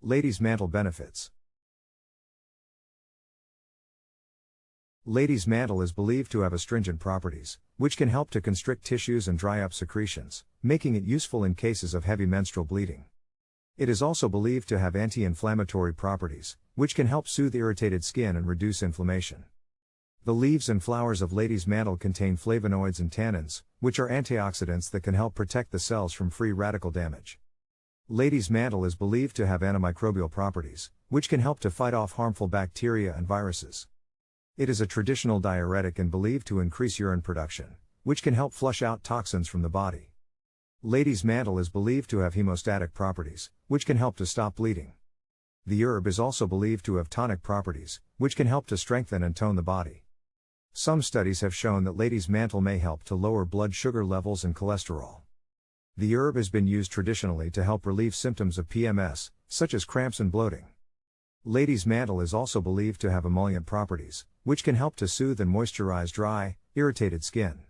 Ladies' Mantle benefits. Ladies' Mantle is believed to have astringent properties, which can help to constrict tissues and dry up secretions, making it useful in cases of heavy menstrual bleeding. It is also believed to have anti-inflammatory properties, which can help soothe irritated skin and reduce inflammation. The leaves and flowers of Ladies' Mantle contain flavonoids and tannins, which are antioxidants that can help protect the cells from free radical damage. Ladies' Mantle is believed to have antimicrobial properties, which can help to fight off harmful bacteria and viruses. It is a traditional diuretic and believed to increase urine production, which can help flush out toxins from the body. Ladies' Mantle is believed to have hemostatic properties, which can help to stop bleeding. The herb is also believed to have tonic properties, which can help to strengthen and tone the body. Some studies have shown that Ladies' Mantle may help to lower blood sugar levels and cholesterol. The herb has been used traditionally to help relieve symptoms of PMS, such as cramps and bloating. Ladies' Mantle is also believed to have emollient properties, which can help to soothe and moisturize dry, irritated skin.